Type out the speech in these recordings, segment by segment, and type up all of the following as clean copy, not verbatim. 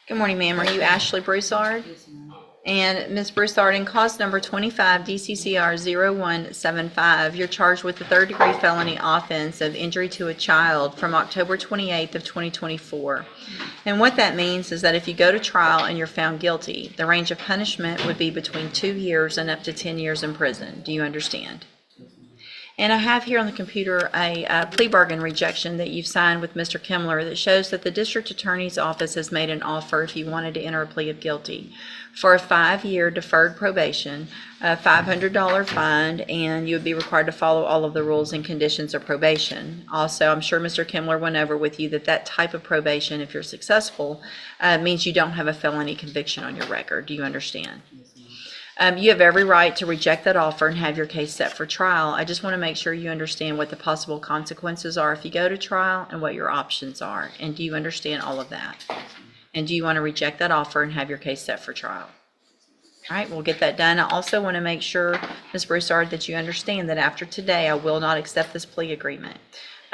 Good morning, ma'am. Are you Ashley Broussard? Yes, ma'am. And Ms. Broussard, in cause number 25 DCCR 0175, you're charged with the third-degree felony offense of injury to a child from October 28th of 2024. And what that means is that if you go to trial and you're found guilty, the range of punishment would be between 2 years and up to 10 years in prison. Do you understand? And I have here on the computer a plea bargain rejection that you've signed with Mr. Kimler that shows that the district attorney's office has made an offer if you wanted to enter a plea of guilty for a 5-year deferred probation, a $500 fine, and you would be required to follow all of the rules and conditions of probation. Also, I'm sure Mr. Kimler went over with you that that type of probation, if you're successful, means you don't have a felony conviction on your record. Do you understand? You have every right to reject that offer and have your case set for trial. I just want to make sure you understand what the possible consequences are if you go to trial and what your options are. And do you understand all of that? And do you want to reject that offer and have your case set for trial? All right, we'll get that done. I also want to make sure, Ms. Broussard, that you understand that after today, I will not accept this plea agreement.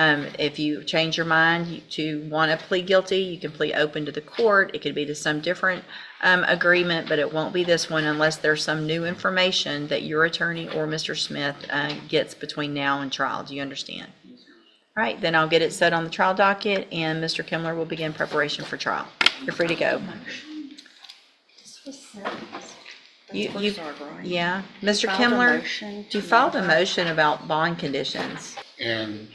If you change your mind to want to plead guilty, you can plead open to the court. It could be to some different agreement, but it won't be this one unless there's some new information that your attorney or Mr. Smith gets between now and trial. Do you understand? All right, then I'll get it set on the trial docket, and Mr. Kimler will begin preparation for trial. You're free to go. Yeah, Mr. Kimler, you filed a motion about bond conditions. And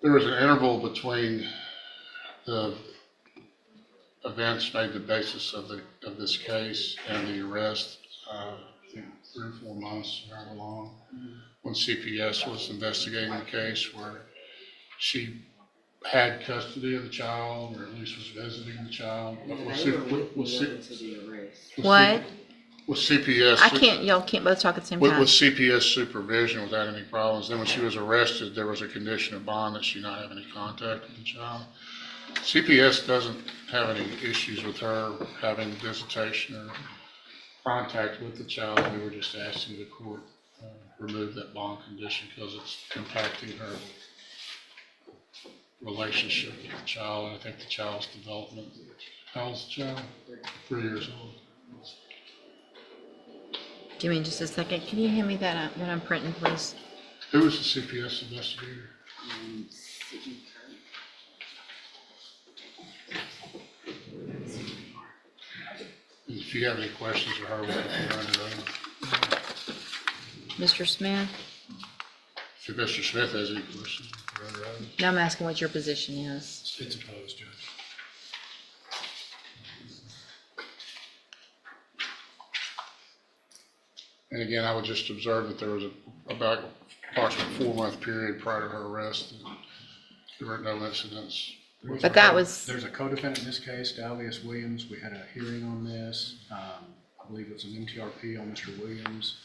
there was an interval between the events made the basis of this case and the arrest, I think 3 or 4 months, rather long, when CPS was investigating the case where she had custody of the child, or at least was visiting the child. But What? with CPS. Y'all can't both talk at the same With time. CPS supervision without any problems. Then when she was arrested, there was a condition of bond that she not have any contact with the child. CPS doesn't have any issues with her having visitation or contact with the child. We were just asking the court remove that bond condition because it's impacting her relationship with the child. And I think the child's development. How old's the child? 3 years old. Do you mean just a second? Can you hand me that when I'm printing, please? Who was the CPS investigator? If you have any questions of her, we can run it over. Mr. Smith? If Mr. Smith has any questions, run it over. No, I'm asking what your position is. It's opposed, Judge. And again, I would just observe that there was about approximately 4-month period prior to her arrest. There were no incidents. But that was... There's a co-defendant in this case, Dalvius Williams. We had a hearing on this. I believe it was an MTRP on Mr. Williams.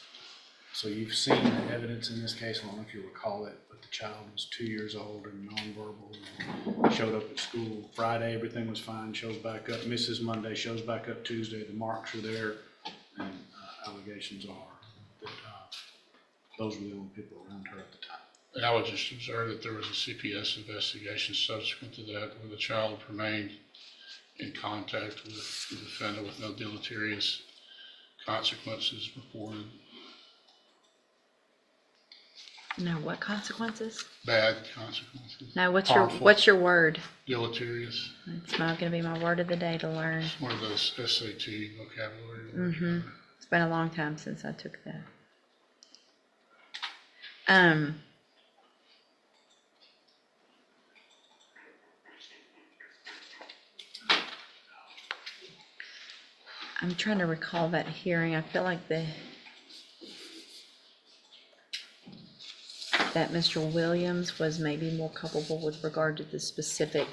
So you've seen the evidence in this case. I don't know if you recall it, but the child was 2 years old and nonverbal. Showed up at school Friday, everything was fine. Shows back up, misses Monday, shows back up Tuesday. The marks are there, and allegations are that those were the only people around her at the time. And I would just observe that there was a CPS investigation subsequent to that where the child remained in contact with the defendant with no deleterious consequences reported. No, what consequences? Bad consequences. No, Harmful. what's your word? Deleterious. It's not going to be my word of the day to learn. It's one of those SAT vocabulary words. Mm-hmm. It's been a long time since I took that. I'm trying to recall that hearing. I feel like that Mr. Williams was maybe more culpable with regard to the specific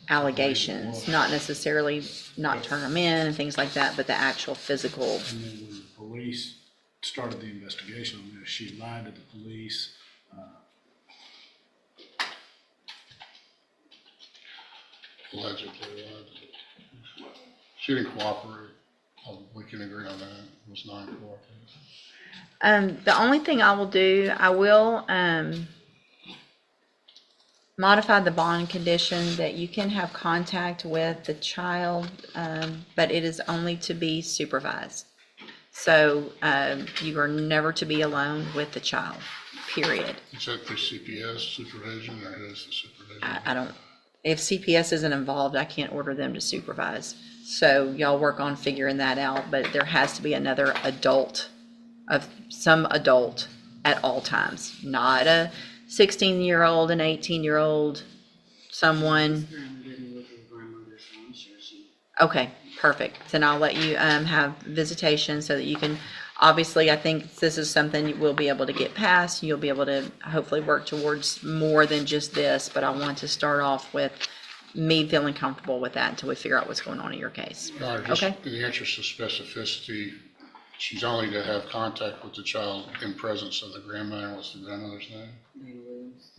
allegations, not necessarily not turn them in and things like that, but the actual physical. And then when the police started the investigation on this, she lied to the police. Allegedly. She didn't cooperate. We can agree on that. It was non-cooperative. The only thing I will do, I will modify the bond condition that you can have contact with the child, but it is only to be supervised. So you are never to be alone with the child, period. Is that through CPS supervision, or who's the supervision? I don't, if CPS isn't involved, I can't order them to supervise. So y'all work on figuring that out, but there has to be another adult, some adult at all times, not a 16-year-old, an 18-year-old, someone. Okay, perfect. Then I'll let you have visitation so that you can, obviously, I think this is something you will be able to get past. You'll be able to hopefully work towards more than just this, but I want to start off with me feeling comfortable with that until we figure out what's going on in your case. Just Okay. in the interest of specificity, she's only to have contact with the child in presence of the grandmother. What's the grandmother's name?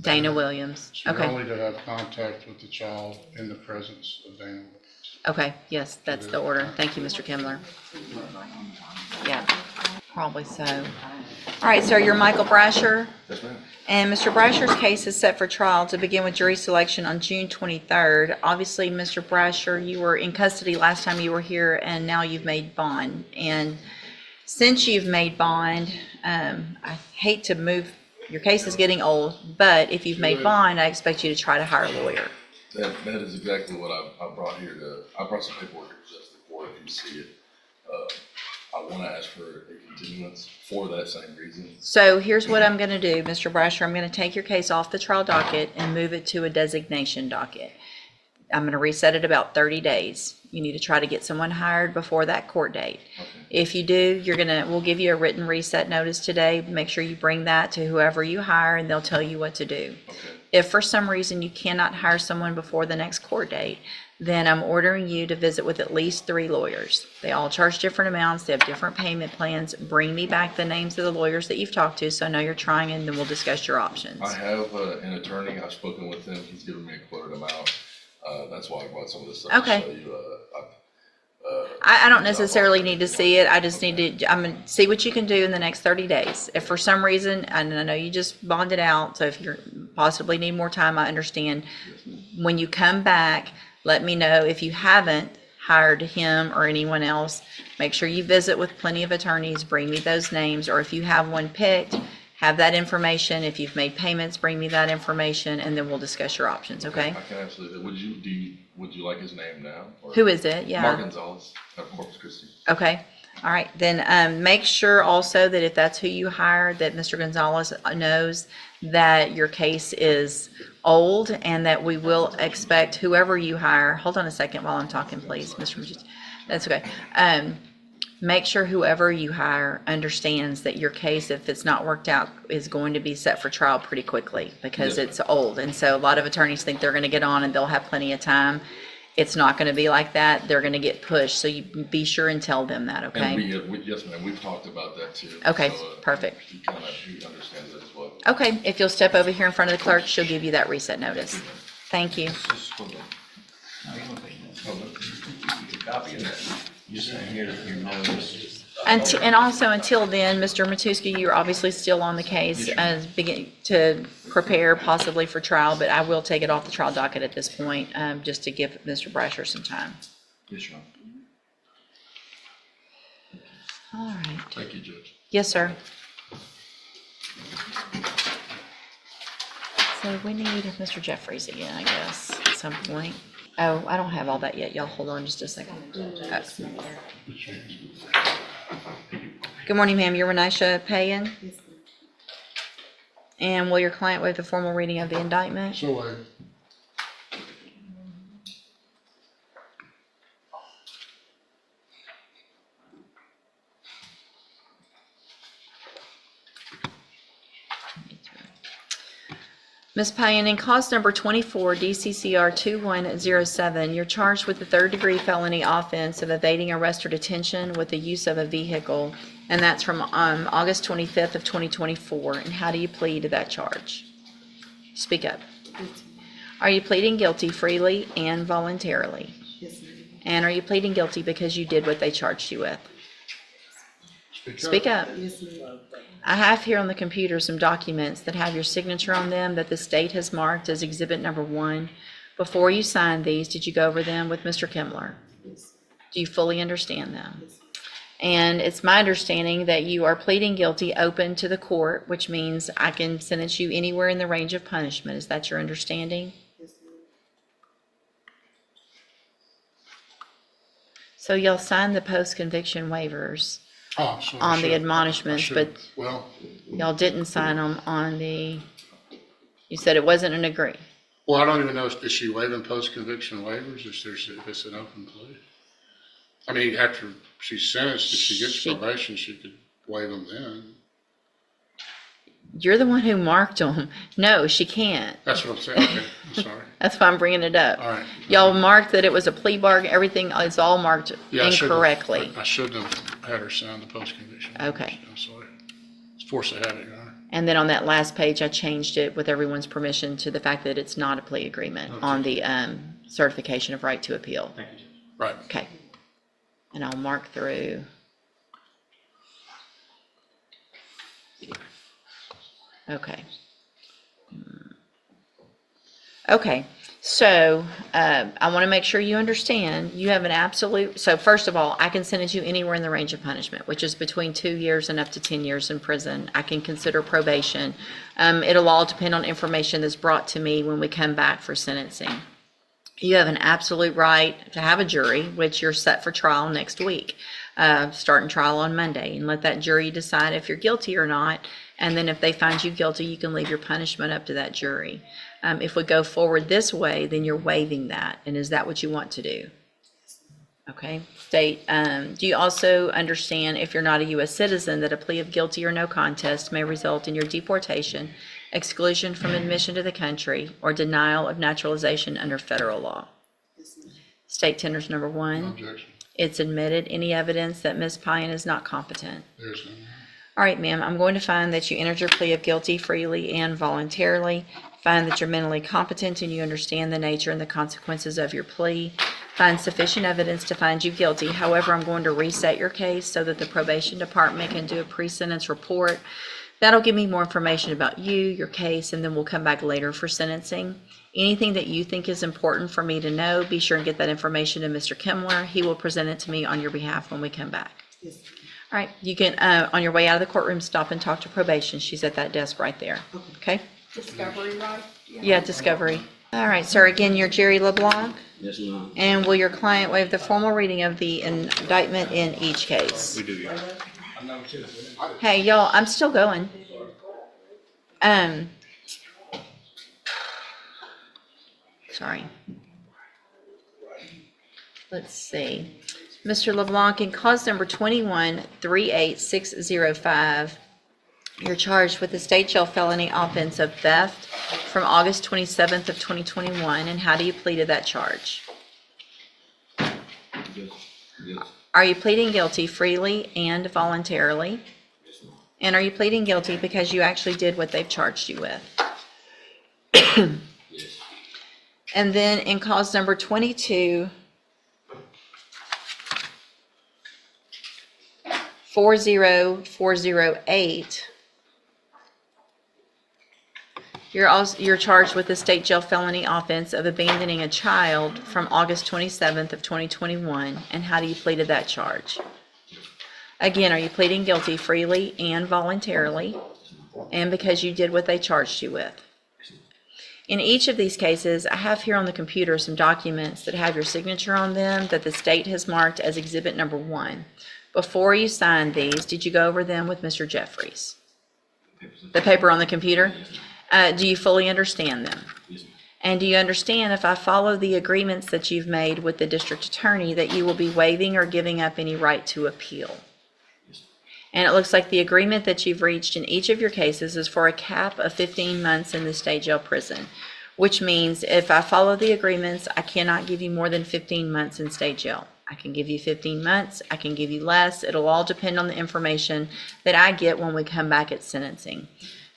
Dana Williams. She's Okay. only to have contact with the child in the presence of Dana Williams. Okay, yes, that's the order. Thank you, Mr. Kimbler. Yeah, probably so. All right, sir, you're Michael Brasher. Yes, ma'am. And Mr. Brasher's case is set for trial to begin with jury selection on June 23rd. Obviously, Mr. Brasher, you were in custody last time you were here, and now you've made bond. And since you've made bond, I hate to move, your case is getting old, but if you've made bond, I expect you to try to hire a lawyer. That is exactly what I brought here I brought some paperwork to present to the court if you see it. I want to ask for a continuance for that same reason. So here's what I'm going to do, Mr. Brasher. I'm going to take your case off the trial docket and move it to a designation docket. I'm going to reset it about 30 days. You need to try to get someone hired before that court date. Okay. If you do, we'll give you a written reset notice today. Make sure you bring that to whoever you hire and they'll tell you what to do. Okay. If for some reason you cannot hire someone before the next court date, then I'm ordering you to visit with at least 3 lawyers. They all charge different amounts. They have different payment plans. Bring me back the names of the lawyers that you've talked to so I know you're trying, and then we'll discuss your options. I have an attorney. I've spoken with him. He's given me a quoted amount. That's why I brought some of this stuff Okay. to show you. I don't necessarily need to see it. I just need to, I'm going to see what you can do in the next 30 days. If for some reason, and I know you just bonded out, so if you possibly need more time, I understand. When you come back, let me know. If you haven't hired him or anyone else, make sure you visit with plenty of attorneys. Bring me those names, or if you have one picked, have that information. If you've made payments, bring me that information, and then we'll discuss your options, okay? I can absolutely. Would you like his name now? Or? Who is it? Yeah. Mark Gonzalez out of Corpus Christi. Okay, all right, then make sure also that if that's who you hire, that Mr. Gonzalez knows that your case is old and that we will expect whoever you hire, hold on a second while I'm talking, please, Mr. Majid. That's okay. Make sure whoever you hire understands that your case, if it's not worked out, is going to be set for trial pretty quickly because Yes, it's old. And so a lot of attorneys think they're going to get on and they'll have plenty of time. It's not going to be like that. They're going to get pushed. So you be sure and tell them that, okay? And yes, ma'am. We've talked about that too. Okay, So, perfect. He understands that as well. Okay, if you'll step over here in front of the clerk, she'll give you that reset notice. Thank you. Just hold on. Copy of that. You're saying here that your notice. And also, until then, Mr. Matuski, you're obviously still on the case as begin to prepare possibly for trial, but I will take it off the trial docket at this point, just to give Mr. Brasher some time. Yes, Your Honor. All right. Thank you, Judge. Yes, sir. So we need Mr. Jeffries again, I guess, at some point. Oh, I don't have all that yet. Y'all hold on just a second. Good morning, ma'am. You're Renisha Payan? And will your client waive the formal reading of the indictment? So Ms. Payan, in cause number 24, DCCR 2107, you're charged with the third-degree felony offense of evading arrest or detention with the use of a vehicle, and that's from August 25th of 2024. And how do you plead to that charge? Speak up. Are you pleading guilty freely and voluntarily? Yes, ma'am. And are you pleading guilty because you did what they charged you with? Speak up. Yes, ma'am. I have here on the computer some documents that have your signature on them that the state has marked as exhibit number 1. Before you signed these, did you go over them with Mr. Kimmler? Yes. Do you fully understand them? Yes. And it's my understanding that you are pleading guilty open to the court, which means I can sentence you anywhere in the range of punishment. Is that your understanding? Yes, ma'am. So y'all signed the post-conviction waivers Oh, so I on the should- admonishments, I but should- Well, y'all didn't sign them on the, you said it wasn't an agree. I don't even know, is she waiving post-conviction waivers if it's an open plea? I mean, after she's sentenced, if she gets She- probation, she could waive them then. You're the one who marked them. No, she can't. That's what I'm saying. Okay, I'm sorry. That's why I'm bringing it up. All right. Y'all marked that it was a plea bargain, everything is all marked Yeah, I should've- incorrectly. I shouldn't have had her sign the post-conviction. waivers. Okay. I'm sorry. It's forced to have it, Your Honor. And then on that last page, I changed it with everyone's permission to the fact that it's not a plea agreement on the certification of right to appeal. Thank you, Judge. Right. Okay. And I'll mark through. Okay. Okay, so I want to make sure you understand, you have an absolute, so first of all, I can sentence you anywhere in the range of punishment, which is between 2 years and up to 10 years in prison. I can consider probation. It'll all depend on information that's brought to me when we come back for sentencing. You have an absolute right to have a jury, which you're set for trial next week, starting trial on Monday, and let that jury decide if you're guilty or not. And then if they find you guilty, you can leave your punishment up to that jury. If we go forward this way, then you're waiving that. And is that what you want to do? Okay. State, do you also understand, if you're not a U.S. citizen, that a plea of guilty or no contest may result in your deportation, exclusion from admission to the country, or denial of naturalization under federal law? Yes, ma'am. State tenders number No 1. objection. It's admitted. Any evidence that Ms. Pine is not competent? There's none. All right, ma'am, I'm going to find that you entered your plea of guilty freely and voluntarily. Find that you're mentally competent and you understand the nature and the consequences of your plea. Find sufficient evidence to find you guilty. However, I'm going to reset your case so that the probation department can do a pre-sentence report. That'll give me more information about you, your case, and then we'll come back later for sentencing. Anything that you think is important for me to know, be sure and get that information to Mr. Kimmler. He will present it to me on your behalf when we come back. Yes, ma'am. All right, you can, on your way out of the courtroom, stop and talk to probation. She's at that desk right there. Okay? Discovery, right? Yeah, discovery. All right, sir, again, you're Jerry LeBlanc, Yes, ma'am. and will your client waive the formal reading of the indictment in each case? We do, Your Honor. Hey, y'all, I'm still going. Sorry. Let's see. Mr. LeBlanc, in cause number 21-38605, you're charged with the state jail felony offense of theft from August 27th of 2021, and how do you plead to that charge? Yes. Are you pleading guilty freely and voluntarily? And are you pleading guilty because you actually did what they've charged you with? Yes. And then in cause number 22-40408, you're charged with the state jail felony offense of abandoning a child from August 27th of 2021. And how do you plead to that charge? Again, are you pleading guilty freely and voluntarily, and because you did what they charged you with? In each of these cases, I have here on the computer some documents that have your signature on them that the state has marked as exhibit number 1. Before you signed these, did you go over them with Mr. Jeffries? The paper on the computer? Do you fully understand them? Yes, ma'am. And do you understand, if I follow the agreements that you've made with the district attorney, that you will be waiving or giving up any right to appeal? Yes. And it looks like the agreement that you've reached in each of your cases is for a cap of 15 months in the state jail prison, which means if I follow the agreements, I cannot give you more than 15 months in state jail. I can give you 15 months, I can give you less. It'll all depend on the information that I get when we come back at sentencing.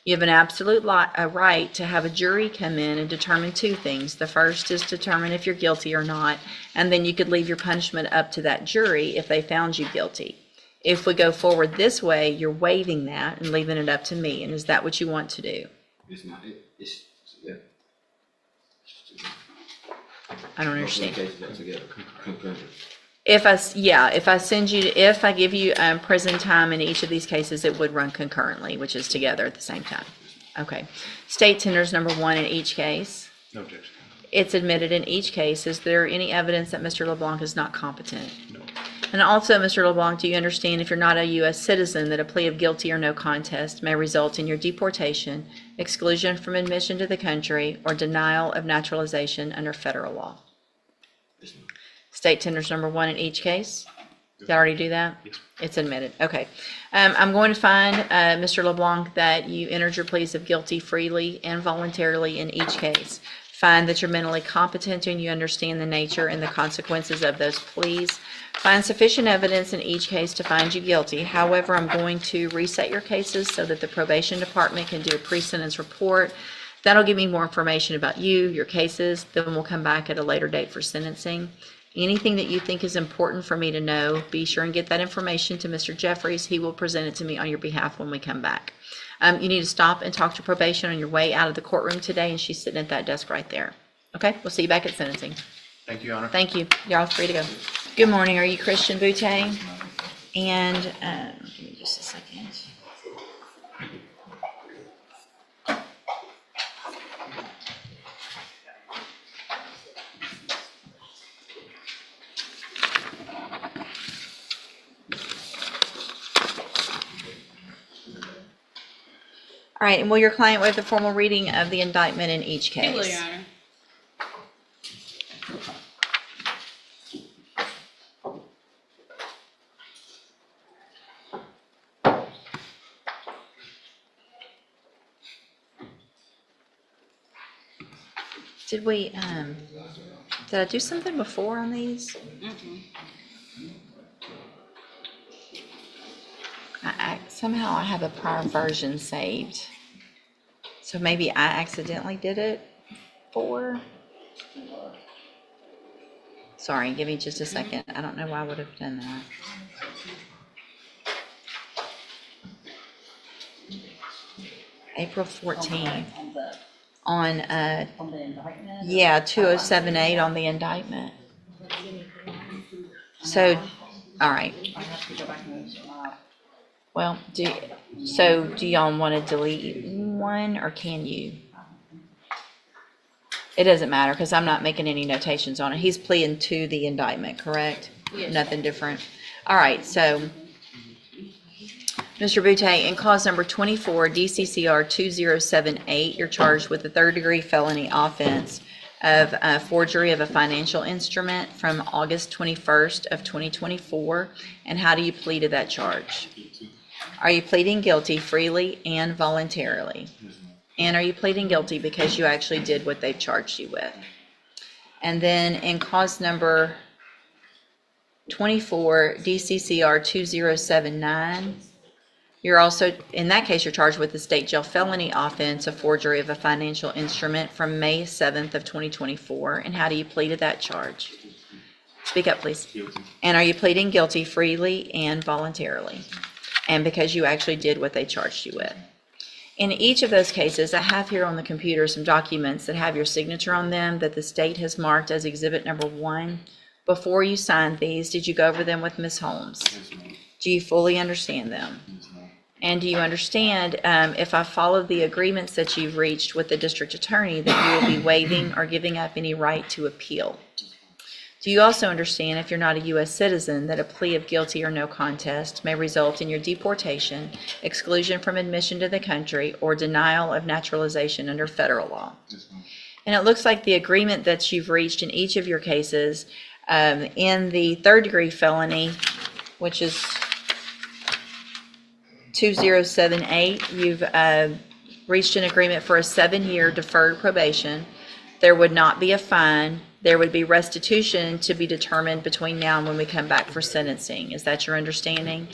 You have an absolute right to have a jury come in and determine 2 things. The first is to determine if you're guilty or not, and then you could leave your punishment up to that jury if they found you guilty. If we go forward this way, you're waiving that and leaving it up to me. And is that what you want to do? It's not, yeah. I don't understand. Cases are together, concurrent. If I give you prison time in each of these cases, it would run concurrently, which is together at the same time. Okay. State tenders number 1 in each case. No objection. It's admitted in each case. Is there any evidence that Mr. LeBlanc is not competent? No. And also, Mr. LeBlanc, do you understand if you're not a U.S. citizen that a plea of guilty or no contest may result in your deportation, exclusion from admission to the country, or denial of naturalization under federal law? Yes, ma'am. State tenders number 1 in each case? Did I already do that? Yes. It's admitted. Okay. I'm going to find, Mr. LeBlanc, that you entered your pleas of guilty freely and voluntarily in each case. Find that you're mentally competent and you understand the nature and the consequences of those pleas. Find sufficient evidence in each case to find you guilty. However, I'm going to reset your cases so that the probation department can do a pre-sentence report. That'll give me more information about you, your cases. Then we'll come back at a later date for sentencing. Anything that you think is important for me to know, be sure and get that information to Mr. Jeffries. He will present it to me on your behalf when we come back. You need to stop and talk to probation on your way out of the courtroom today, and she's sitting at that desk right there. Okay, we'll see you back at sentencing. Thank you, Your Honor. Thank you. You're all free to go. Good morning. Are you Christian Boutte? And give me just a second. All right, and will your client waive the formal reading of the indictment in each case? Hello, Your Honor. Did we, did I do something before on these? Somehow I have a prior version saved. So maybe I accidentally did it before. Sorry, give me just a second. I don't know why I would have done that. April 14th on, On the indictment? yeah, 2078 on the indictment. So, all right. I have to go back and Well, do y'all want to delete one, or can you? It doesn't matter, because I'm not making any notations on it. He's pleading to the indictment, correct? Yes. Nothing different. All right, so, Mr. Boutte, in cause number 24, DCCR 2078, you're charged with the third-degree felony offense of forgery of a financial instrument from August 21st of 2024. And how do you plead to that charge? Are you pleading guilty freely and voluntarily? And are you pleading guilty because you actually did what they've charged you with? And then in cause number 24, DCCR 2079, you're also, in that case, you're charged with the state jail felony offense of forgery of a financial instrument from May 7th of 2024. And how do you plead to that charge? Speak up, please. Guilty. And are you pleading guilty freely and voluntarily? And because you actually did what they charged you with. In each of those cases, I have here on the computer some documents that have your signature on them that the state has marked as exhibit number 1. Before you signed these, did you go over them with Ms. Holmes? Yes, ma'am. Do you fully understand them? Yes, ma'am. And do you understand, if I follow the agreements that you've reached with the district attorney, that you will be waiving or giving up any right to appeal? Do you also understand, if you're not a U.S. citizen, that a plea of guilty or no contest may result in your deportation, exclusion from admission to the country, or denial of naturalization under federal law? Yes, ma'am. And it looks like the agreement that you've reached in each of your cases, in the third-degree felony, which is 2078, you've reached an agreement for a 7-year deferred probation. There would not be a fine. There would be restitution to be determined between now and when we come back for sentencing. Is that your understanding?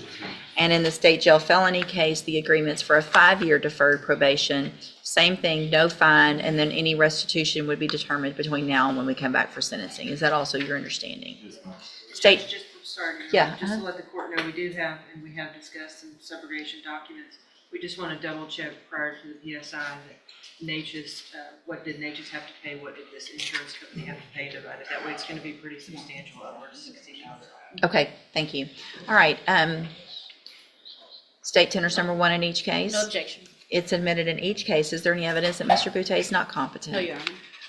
And in the state jail felony case, the agreement's for a 5-year deferred probation. Same thing, no fine, and then any restitution would be determined between now and when we come back for sentencing. Is that also your understanding? Yes, ma'am. State, sorry, Yeah, just uh-huh. to let the court know, we do have, and we have discussed some subrogation documents. We just want to double check prior to the PSI that NHS, what did NHS have to pay, what did this insurance company have to pay divided? That way it's going to be pretty substantial, upwards of $60,000. Okay, thank you. All right, state tenors number 1 in each case. No objection. It's admitted in each case. Is there any evidence that Mr. Boutte is not competent? No, Your Honor.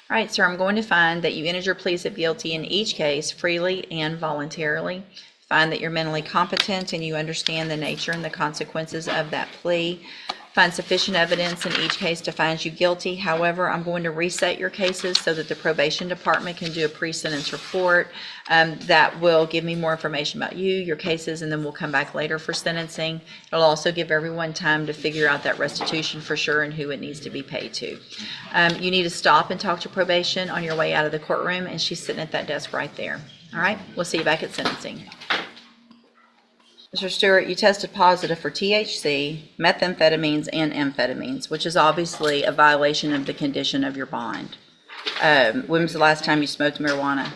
All right, sir, I'm going to find that you entered your pleas of guilty in each case freely and voluntarily. Find that you're mentally competent and you understand the nature and the consequences of that plea. Find sufficient evidence in each case to find you guilty. However, I'm going to reset your cases so that the probation department can do a pre-sentence report that will give me more information about you, your cases, and then we'll come back later for sentencing. It'll also give everyone time to figure out that restitution for sure and who it needs to be paid to. You need to stop and talk to probation on your way out of the courtroom, and she's sitting at that desk right there. All right, we'll see you back at sentencing. Mr. Stewart, you tested positive for THC, methamphetamines, and amphetamines, which is obviously a violation of the condition of your bond. When was the last time you smoked marijuana?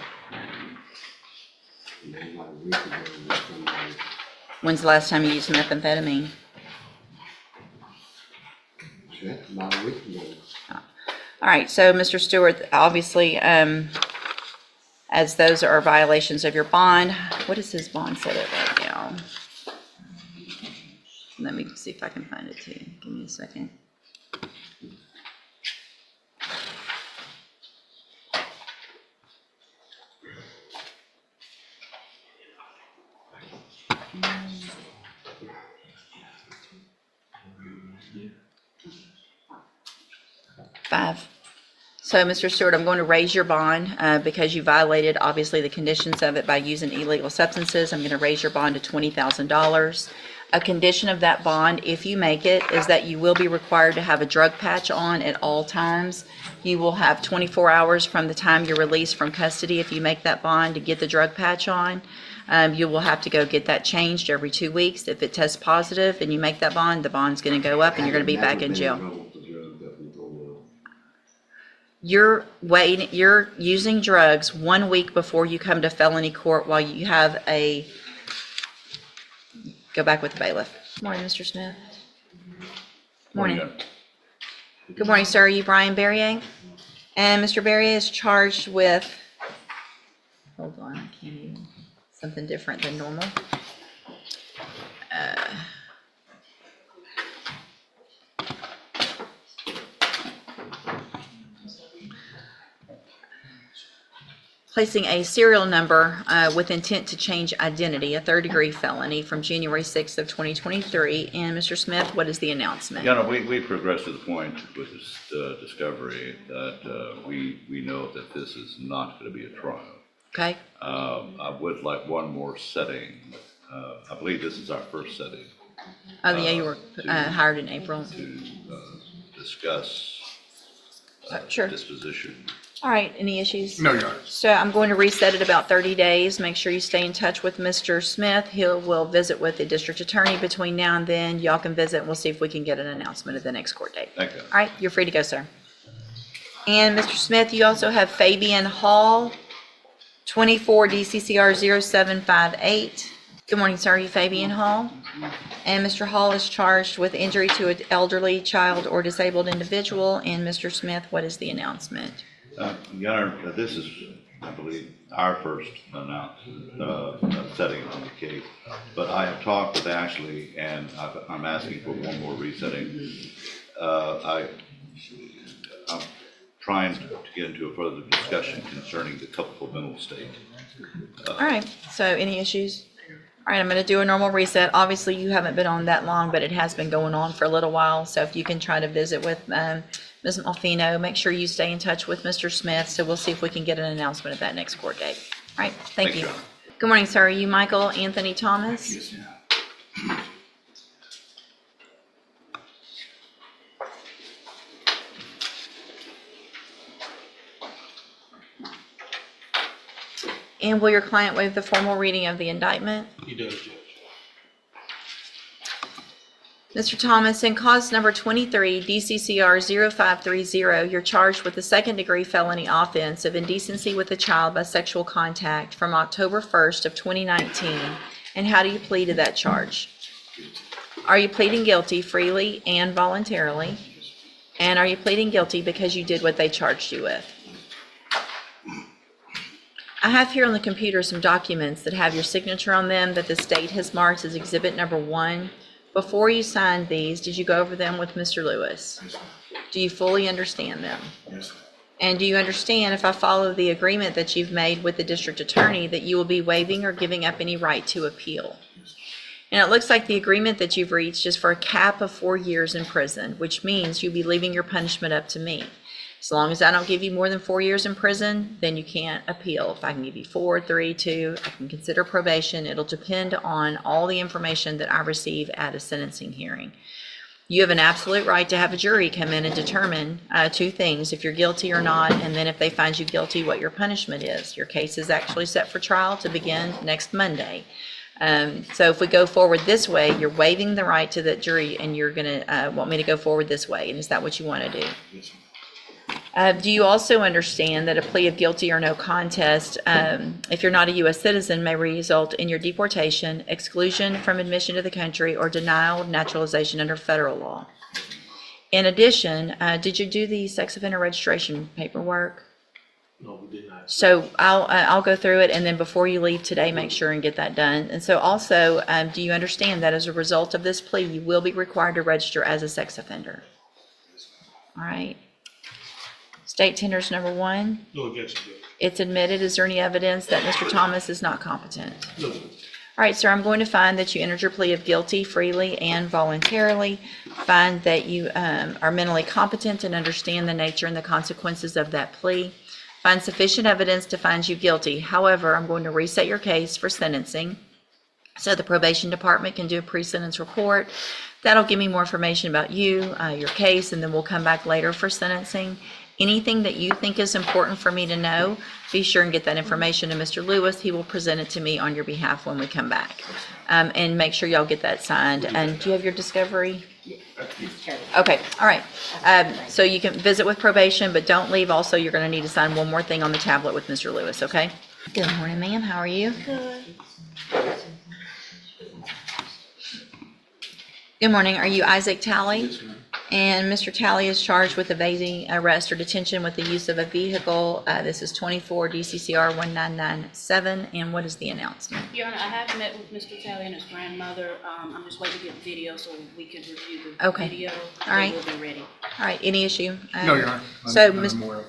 When's the last time you used methamphetamine? About a week ago. All right, so Mr. Stewart, obviously, as those are violations of your bond, what is his bond set at right now? Let me see if I can find it too. Give me a second. $5. So, Mr. Stewart, I'm going to raise your bond because you violated, obviously, the conditions of it by using illegal substances. I'm going to raise your bond to $20,000. A condition of that bond, if you make it, is that you will be required to have a drug patch on at all times. You will have 24 hours from the time you're released from custody if you make that bond to get the drug patch on. You will have to go get that changed every 2 weeks. If it tests positive and you make that bond, the bond's going to go up and you're going to be back in jail. You're using drugs 1 week before you come to felony court while you have a, go back with the bailiff. Morning, Mr. Smith. Morning. Good morning, sir. Are you Brian Barrier? And Mr. Barrier is charged with, hold on, I can't even, something different than normal. Placing a serial number with intent to change identity, a third-degree felony from January 6th of 2023. And Mr. Smith, what is the announcement? You know, we progressed to the point with this discovery that we know that this is not going to be a trial. Okay, I would like one more setting. I believe this is our first setting oh, yeah, you were hired in April. to discuss Sure. disposition. All right, any issues? No, Your Honor. So I'm going to reset it about 30 days. Make sure you stay in touch with Mr. Smith. Will visit with the district attorney between now and then. Y'all can visit, and we'll see if we can get an announcement at the next court date. Thank you. All right, you're free to go, sir. And Mr. Smith, you also have Fabian Hall, 24 DCCR 0758. Good morning, sir. Are you Fabian Hall? And Mr. Hall is charged with injury to an elderly, child, or disabled individual. And Mr. Smith, what is the announcement? Your Honor, this is, I believe, our first setting on the case. But I have talked with Ashley, and I'm asking for one more resetting. I'm trying to get into a further discussion concerning the culpable mental state. All right, so any issues? All right, I'm going to do a normal reset. Obviously, you haven't been on that long, but it has been going on for a little while. So if you can try to visit with Ms. Malfino, make sure you stay in touch with Mr. Smith. So we'll see if we can get an announcement at that next court date. All right, thank you. Your Honor. Good morning, sir. Are you Michael Anthony Thomas? Yes, ma'am. And will your client waive the formal reading of the indictment? He does, Judge. Mr. Thomas, in cause number 23, DCCR 0530, you're charged with the second-degree felony offense of indecency with a child by sexual contact from October 1st of 2019. And how do you plead to that charge? Are you pleading guilty freely and voluntarily? And are you pleading guilty because you did what they charged you with? I have here on the computer some documents that have your signature on them that the state has marked as exhibit number 1. Before you signed these, did you go over them with Mr. Lewis? Yes, ma'am. Do you fully understand them? Yes, ma'am. And do you understand, if I follow the agreement that you've made with the district attorney, that you will be waiving or giving up any right to appeal? And it looks like the agreement that you've reached is for a cap of 4 years in prison, which means you'll be leaving your punishment up to me. As long as I don't give you more than 4 years in prison, then you can't appeal. If I can give you 4, 3, 2, I can consider probation. It'll depend on all the information that I receive at a sentencing hearing. You have an absolute right to have a jury come in and determine 2 things, if you're guilty or not, and then if they find you guilty, what your punishment is. Your case is actually set for trial to begin next Monday. So if we go forward this way, you're waiving the right to the jury, and you're going to want me to go forward this way. And is that what you want to do? Yes, ma'am. Do you also understand that a plea of guilty or no contest, if you're not a U.S. citizen, may result in your deportation, exclusion from admission to the country, or denial of naturalization under federal law? In addition, did you do the sex offender registration paperwork? No, we did not. So I'll go through it, and then before you leave today, make sure and get that done. And so also, do you understand that as a result of this plea, you will be required to register as a sex offender? All right. State tenders number 1. No objection, Judge. It's admitted. Is there any evidence that Mr. Thomas is not competent? No, sir. All right, sir, I'm going to find that you entered your plea of guilty freely and voluntarily. Find that you are mentally competent and understand the nature and the consequences of that plea. Find sufficient evidence to find you guilty. However, I'm going to reset your case for sentencing so the probation department can do a pre-sentence report. That'll give me more information about you, your case, and then we'll come back later for sentencing. Anything that you think is important for me to know, be sure and get that information to Mr. Lewis. He will present it to me on your behalf when we come back. And make sure y'all get that signed. And do you have your discovery? Okay, all right. So you can visit with probation, but don't leave. Also, you're going to need to sign one more thing on the tablet with Mr. Lewis, okay? Good morning, ma'am. How are you? Good. Good morning. Are you Isaac Talley? Yes, ma'am. And Mr. Talley is charged with evading arrest or detention with the use of a vehicle. This is 24 DCCR 1997. And what is the announcement? Your Honor, I have met with Mr. Talley and his grandmother. I'm just waiting to get the video so we can review the Okay. video. All right. They will be ready. All right, any issue? No, Your Honor. So, None Ms. I'm aware of.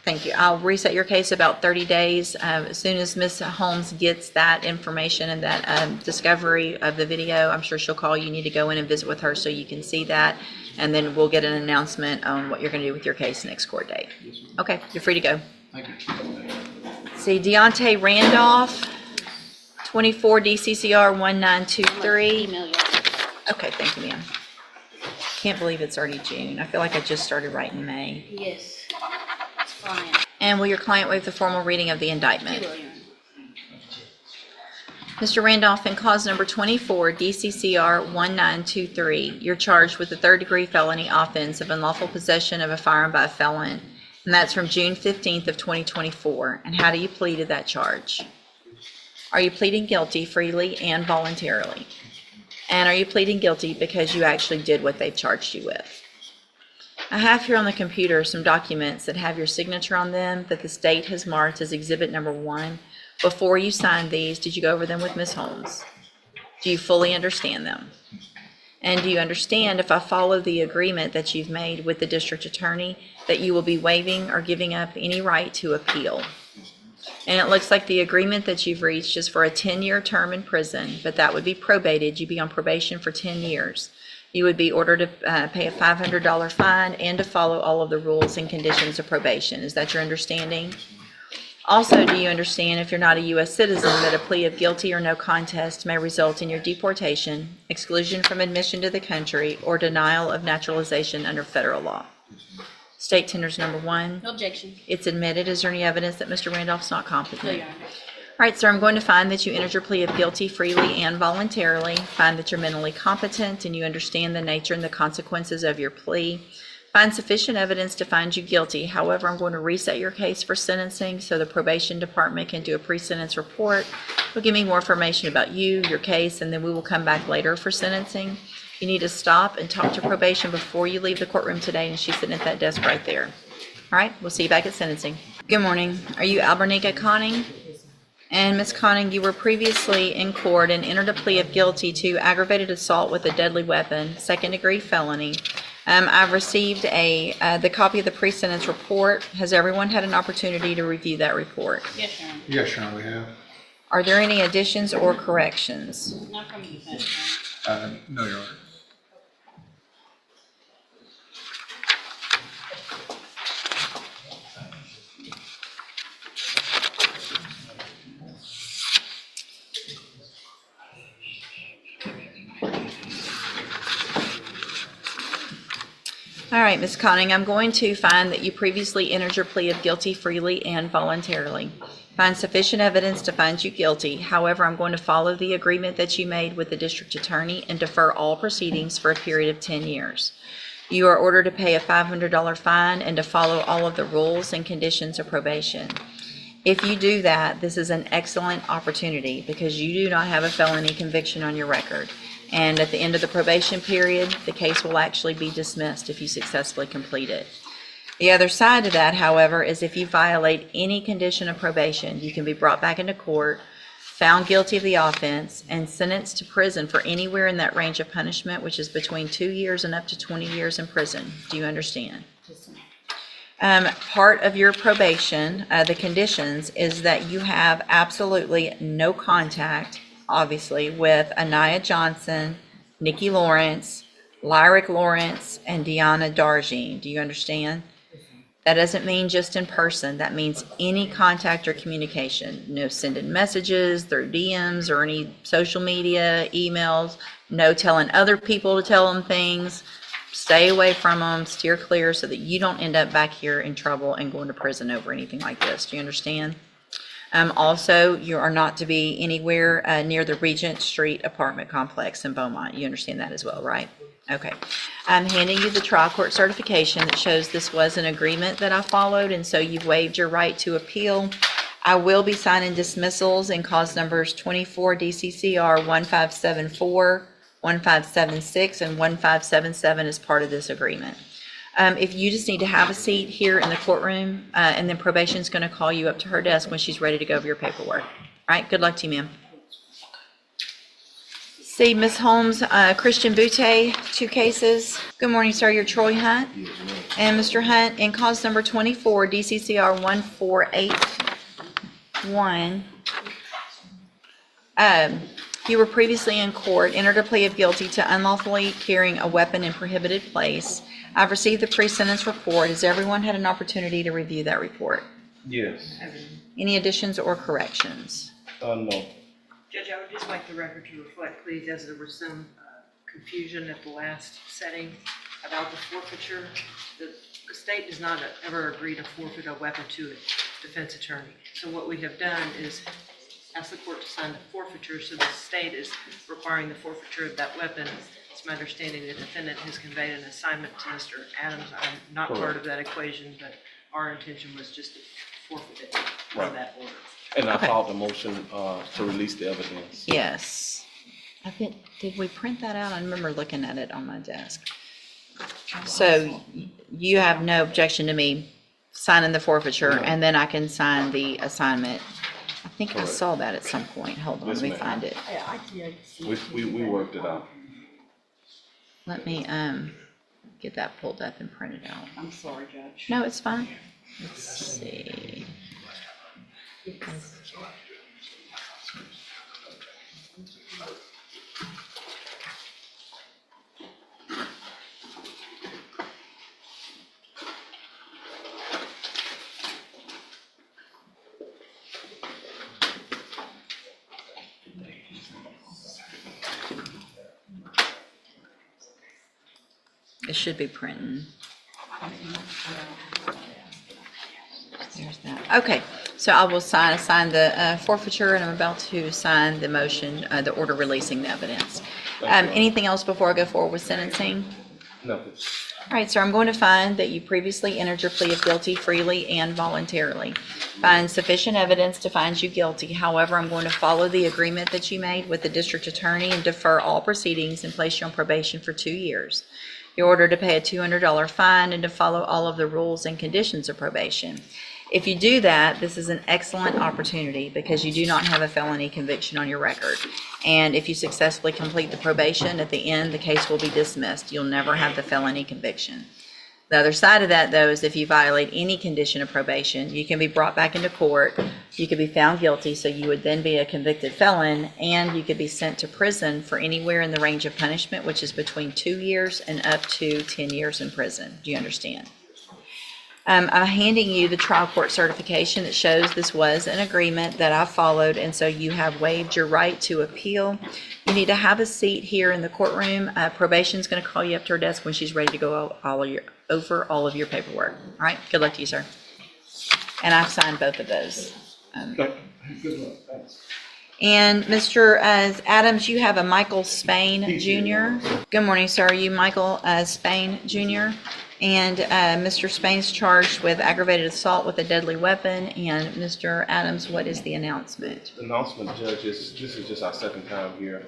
Thank you. I'll reset your case about 30 days. As soon as Ms. Holmes gets that information and that discovery of the video, I'm sure she'll call you. You need to go in and visit with her so you can see that. And then we'll get an announcement on what you're going to do with your case next court date. Okay, you're free to go. Thank you. Let's see, Deontay Randolph, 24 DCCR 1923. Email you. Okay, thank you, ma'am. Can't believe it's already June. I feel like I just started writing May. Yes. It's fine. And will your client waive the formal reading of the indictment? You will, Your Honor. Mr. Randolph, in cause number 24, DCCR 1923, you're charged with a third-degree felony offense of unlawful possession of a firearm by a felon, and that's from June 15th of 2024. And how do you plead to that charge? Are you pleading guilty freely and voluntarily? And are you pleading guilty because you actually did what they've charged you with? I have here on the computer some documents that have your signature on them that the state has marked as exhibit number 1. Before you signed these, did you go over them with Ms. Holmes? Do you fully understand them? And do you understand, if I follow the agreement that you've made with the district attorney, that you will be waiving or giving up any right to appeal? And it looks like the agreement that you've reached is for a 10-year term in prison, but that would be probated. You'd be on probation for 10 years. You would be ordered to pay a $500 fine and to follow all of the rules and conditions of probation. Is that your understanding? Also, do you understand, if you're not a U.S. citizen, that a plea of guilty or no contest may result in your deportation, exclusion from admission to the country, or denial of naturalization under federal law? State tenders number 1. No objection. It's admitted. Is there any evidence that Mr. Randolph's not No, competent? Your Honor. right, sir, I'm going to find that you entered your plea of guilty freely and voluntarily, find that you're mentally competent and you understand the nature and the consequences of your plea, find sufficient evidence to find you guilty. However, I'm going to reset your case for sentencing so the probation department can do a pre-sentence report. It'll give me more information about you, your case, and then we will come back later for sentencing. You need to stop and talk to probation before you leave the courtroom today, and she's sitting at that desk right there. All right, we'll see you back at sentencing. Good morning. Are you Albernica Conning? And Ms. Conning, you were previously in court and entered a plea of guilty to aggravated assault with a deadly weapon, second-degree felony. I've received the copy of the pre-sentence report. Has everyone had an opportunity to review that report? Yes, Your Honor. Yes, Your Honor, we have. Are there any additions or corrections? Not from the defense, Your Honor. No, Your Honor. All right, Ms. Conning, I'm going to find that you previously entered your plea of guilty freely and voluntarily. Find sufficient evidence to find you guilty. However, I'm going to follow the agreement that you made with the district attorney and defer all proceedings for a period of 10 years. You are ordered to pay a $500 fine and to follow all of the rules and conditions of probation. If you do that, this is an excellent opportunity because you do not have a felony conviction on your record. And at the end of the probation period, the case will actually be dismissed if you successfully complete it. The other side to that, however, is if you violate any condition of probation, you can be brought back into court, found guilty of the offense, and sentenced to prison for anywhere in that range of punishment, which is between 2 years and up to 20 years in prison. Do you understand? Part of your probation, the conditions, is that you have absolutely no contact, obviously, with Anaya Johnson, Nikki Lawrence, Lyric Lawrence, and Deanna Darjean. Do you understand? That doesn't mean just in person. That means any contact or communication. No sending messages through DMs or any social media, emails. No telling other people to tell them things. Stay away from them, steer clear so that you don't end up back here in trouble and going to prison over anything like this. Do you understand? Also, you are not to be anywhere near the Regent Street apartment complex in Beaumont. You understand that as well, right? Okay. I'm handing you the trial court certification that shows this was an agreement that I followed, and so you've waived your right to appeal. I will be signing dismissals in cause numbers 24 DCCR 1574, 1576, and 1577 as part of this agreement. If you just need to have a seat here in the courtroom, and then probation's going to call you up to her desk when she's ready to go over your paperwork. All right, good luck to you, ma'am. See, Ms. Holmes, Christian Butte, 2 cases. Good morning, sir. You're Troy Hunt. And Mr. Hunt, in cause number 24, DCCR 1481, you were previously in court, entered a plea of guilty to unlawfully carrying a weapon in prohibited place. I've received the pre-sentence report. Has everyone had an opportunity to review that report? Yes. Any additions or corrections? No. Judge, I would just like the record to reflect, please, as there was some confusion at the last setting about the forfeiture. The state does not ever agree to forfeit a weapon to a defense attorney. So what we have done is ask the court to sign the forfeiture, so the state is requiring the forfeiture of that weapon. It's my understanding the defendant has conveyed an assignment to Mr. Adams. I'm not part of that equation, but our intention was just to forfeit it from that order. And I Okay. filed the motion to release the evidence. Yes. I think, did we print that out? I remember looking at it on my desk. So you have no objection to me signing the forfeiture, and then I can sign the assignment. I think I Correct. saw that at some point. Hold on, Yes, let me ma'am. find it. We worked it out. Let me get that pulled up and printed out. I'm sorry, Judge. No, it's fine. Let's see. It should be printing. There's that. Okay, So I will assign the forfeiture, and I'm about to sign the motion, the order releasing the evidence. Anything else before I go forward with sentencing? Nothing. All right, sir, I'm going to find that you previously entered your plea of guilty freely and voluntarily. Find sufficient evidence to find you guilty. However, I'm going to follow the agreement that you made with the district attorney and defer all proceedings and place you on probation for 2 years. You're ordered to pay a $200 fine and to follow all of the rules and conditions of probation. If you do that, this is an excellent opportunity because you do not have a felony conviction on your record. And if you successfully complete the probation, at the end, the case will be dismissed. You'll never have the felony conviction. The other side of that, though, is if you violate any condition of probation, you can be brought back into court, you could be found guilty, so you would then be a convicted felon, and you could be sent to prison for anywhere in the range of punishment, which is between 2 years and up to 10 years in prison. Do you understand? I'm handing you the trial court certification that shows this was an agreement that I followed, and so you have waived your right to appeal. You need to have a seat here in the courtroom. Probation's going to call you up to her desk when she's ready to go over all of your paperwork. All right, good luck to you, sir. And I've signed both of those. Good luck, thanks. And Mr. Adams, you have a Michael Spain Jr. Good morning, sir. Are you Michael Spain Jr.? And Mr. Spain's charged with aggravated assault with a deadly weapon. And Mr. Adams, what is the announcement? The announcement, Judge, this is just our second time here.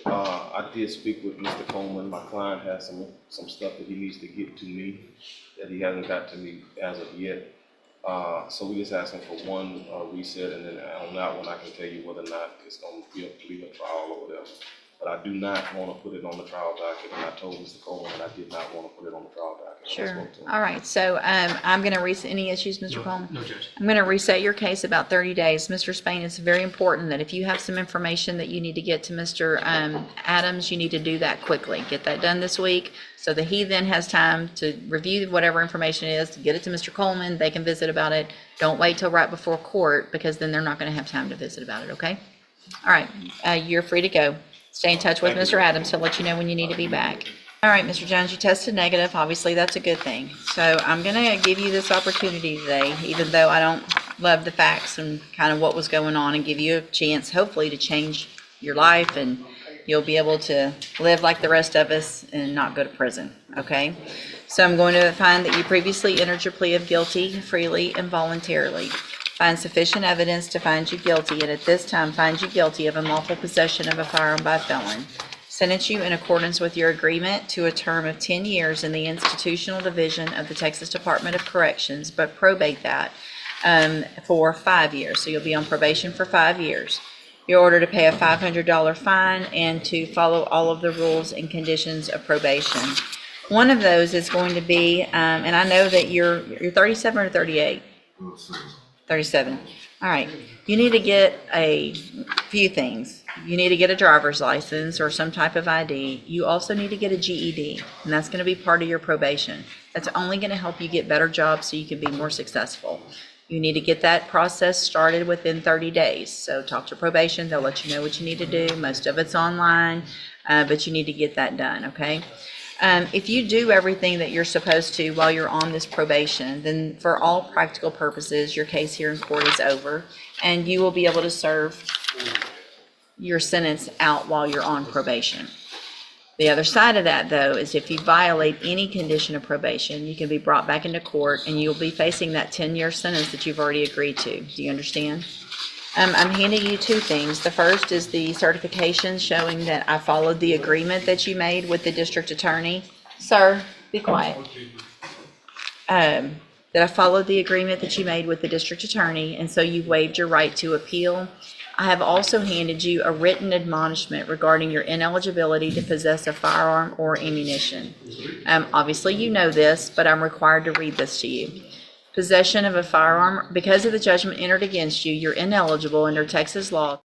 I did speak with Mr. Coleman. My client has some stuff that he needs to get to me that he hasn't got to me as of yet. So we just asking for one reset, and then on that one, I can tell you whether or not it's going to be a trial or whatever. But I do not want to put it on the trial docket, and I told Mr. Coleman that I did not want to put it on the trial docket. Sure. All right. So I'm going to reset any issues, Mr. Coleman? No, Judge. I'm going to reset your case about 30 days. Mr. Spain, it's very important that if you have some information that you need to get to Mr. Adams, you need to do that quickly. Get that done this week so that he then has time to review whatever information it is, to get it to Mr. Coleman. They can visit about it. Don't wait till right before court because then they're not going to have time to visit about it, okay? All right. You're free to go. Stay in touch with Mr. Adams. He'll let you know when you need to be back. All right, Mr. Jones, you tested negative. Obviously, that's a good thing. So I'm going to give you this opportunity today, even though I don't love the facts and kind of what was going on, and give you a chance, hopefully, to change your life, and you'll be able to live like the rest of us and not go to prison, okay? So I'm going to find that you previously entered your plea of guilty freely and voluntarily. Find sufficient evidence to find you guilty, and at this time find you guilty of unlawful possession of a firearm by a felon. Sentence you in accordance with your agreement to a term of 10 years in the institutional division of the Texas Department of Corrections, but probate that for 5 years. So you'll be on probation for 5 years. You're ordered to pay a $500 fine and to follow all of the rules and conditions of probation. One of those is going to be, and I know that you're 37 or 38? 37. All right. You need to get a few things. You need to get a driver's license or some type of ID. You also need to get a GED, and that's going to be part of your probation. That's only going to help you get better jobs so you can be more successful. You need to get that process started within 30 days. So talk to probation. They'll let you know what you need to do. Most of it's online, but you need to get that done, okay? If you do everything that you're supposed to while you're on this probation, then for all practical purposes, your case here in court is over, and you will be able to serve your sentence out while you're on probation. The other side of that, though, is if you violate any condition of probation, you can be brought back into court, and you'll be facing that 10-year sentence that you've already agreed to. Do you understand? I'm handing you two things. The first is the certification showing that I followed the agreement that you made with the district attorney. Sir, be quiet. That I followed the agreement that you made with the district attorney, and so you've waived your right to appeal. I have also handed you a written admonishment regarding your ineligibility to possess a firearm or ammunition. Obviously, you know this, but I'm required to read this to you. Possession of a firearm, because of the judgment entered against you, you're ineligible under Texas law